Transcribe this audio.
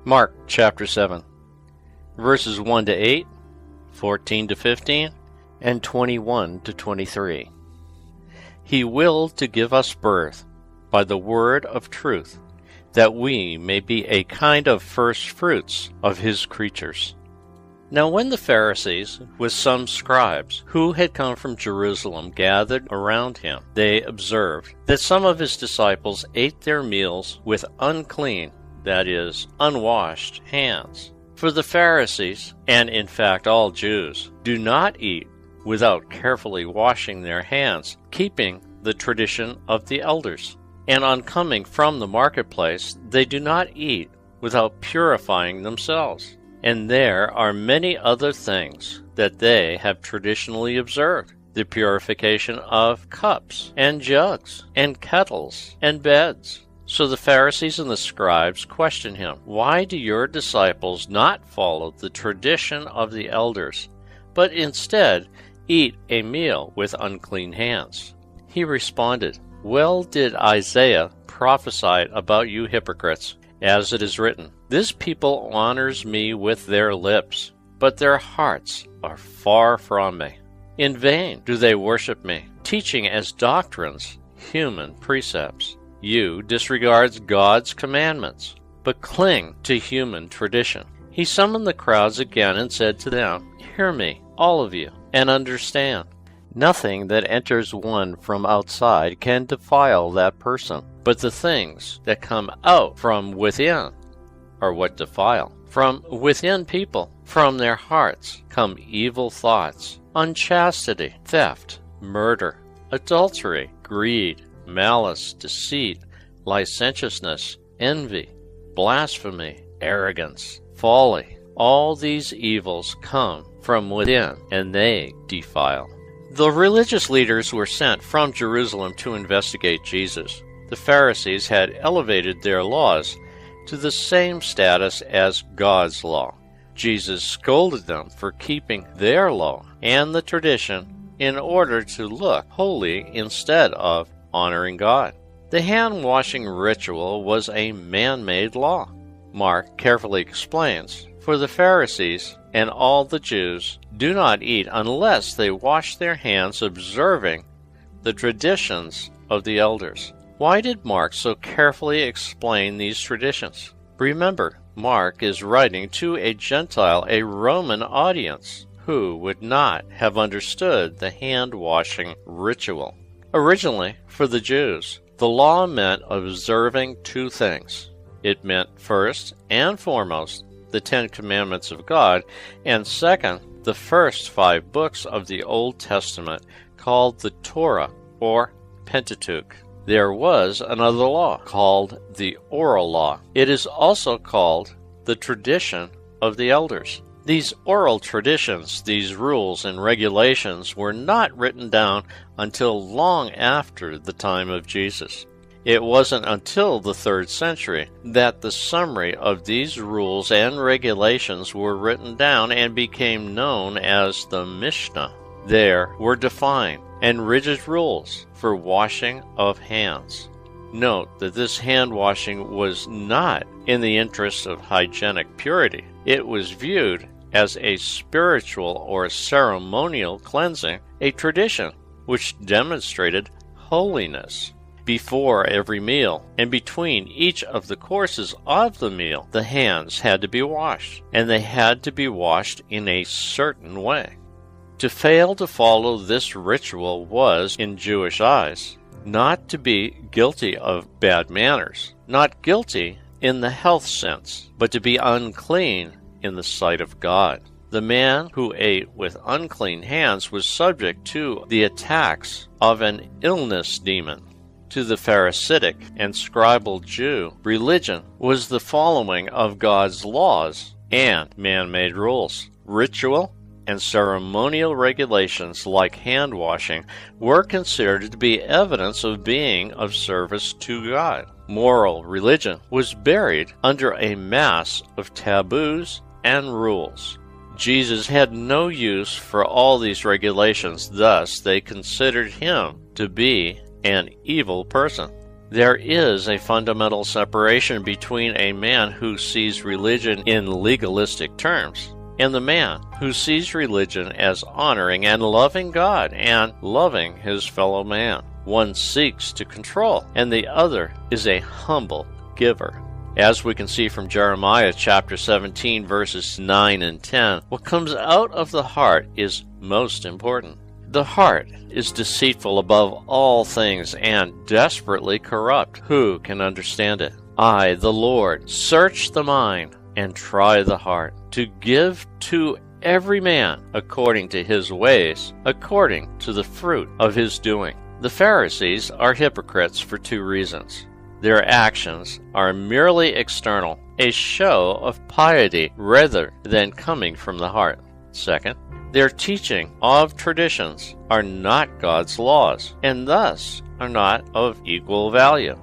Mark chapter 7, verses 1 to 8, 14 to 15, and 21 to 23. He willed to give us birth by the word of truth, that we may be a kind of firstfruits of his creatures. Now when the Pharisees, with some scribes, who had come from Jerusalem, gathered around him, they observed that some of his disciples ate their meals with unclean, that is, unwashed hands. For the Pharisees, and in fact all Jews, do not eat without carefully washing their hands, keeping the tradition of the elders. And on coming from the marketplace, they do not eat without purifying themselves. And there are many other things that they have traditionally observed: the purification of cups and jugs and kettles and beds. So the Pharisees and the scribes questioned him, "Why do your disciples not follow the tradition of the elders, but instead eat a meal with unclean hands?" He responded, "Well did Isaiah prophesy about you hypocrites, as it is written, 'This people honors me with their lips, but their hearts are far from me. In vain do they worship me, teaching as doctrines human precepts. You disregard God's commandments, but cling to human tradition.'" He summoned the crowds again and said to them, "Hear me, all of you, and understand. Nothing that enters one from outside can defile that person, but the things that come out from within are what defile. From within people, from their hearts, come evil thoughts, unchastity, theft, murder, adultery, greed, malice, deceit, licentiousness, envy, blasphemy, arrogance, folly. All these evils come from within, and they defile." The religious leaders were sent from Jerusalem to investigate Jesus. The Pharisees had elevated their laws to the same status as God's law. Jesus scolded them for keeping their law and the tradition in order to look holy instead of honoring God. The hand-washing ritual was a man-made law. Mark carefully explains, "For the Pharisees and all the Jews do not eat unless they wash their hands, observing the traditions of the elders." Why did Mark so carefully explain these traditions? Remember, Mark is writing to a Gentile, a Roman audience, who would not have understood the hand-washing ritual. Originally, for the Jews, the law meant observing two things. It meant, first and foremost, the 10 Commandments of God, and second, the first 5 books of the Old Testament called the Torah, or Pentateuch. There was another law called the oral law. It is also called the tradition of the elders. These oral traditions, these rules and regulations, were not written down until long after the time of Jesus. It wasn't until the 3rd century that the summary of these rules and regulations were written down and became known as the Mishnah. There were defined and rigid rules for washing of hands. Note that this hand washing was not in the interest of hygienic purity. It was viewed as a spiritual or ceremonial cleansing, a tradition which demonstrated holiness. Before every meal and between each of the courses of the meal, the hands had to be washed, and they had to be washed in a certain way. To fail to follow this ritual was, in Jewish eyes, not to be guilty of bad manners, not guilty in the health sense, but to be unclean in the sight of God. The man who ate with unclean hands was subject to the attacks of an illness demon. To the Pharisaic and scribal Jew, religion was the following of God's laws and man-made rules. Ritual and ceremonial regulations like hand-washing were considered to be evidence of being of service to God. Moral religion was buried under a mass of taboos and rules. Jesus had no use for all these regulations, thus they considered him to be an evil person. There is a fundamental separation between a man who sees religion in legalistic terms and the man who sees religion as honoring and loving God and loving his fellow man. One seeks to control, and the other is a humble giver. As we can see from Jeremiah chapter 17, verses 9 and 10, what comes out of the heart is most important. The heart is deceitful above all things and desperately corrupt. Who can understand it? I, the Lord, search the mind and try the heart, to give to every man according to his ways, according to the fruit of his doing. The Pharisees are hypocrites for two reasons. Their actions are merely external, a show of piety rather than coming from the heart. Second, their teaching of traditions are not God's laws, and thus are not of equal value.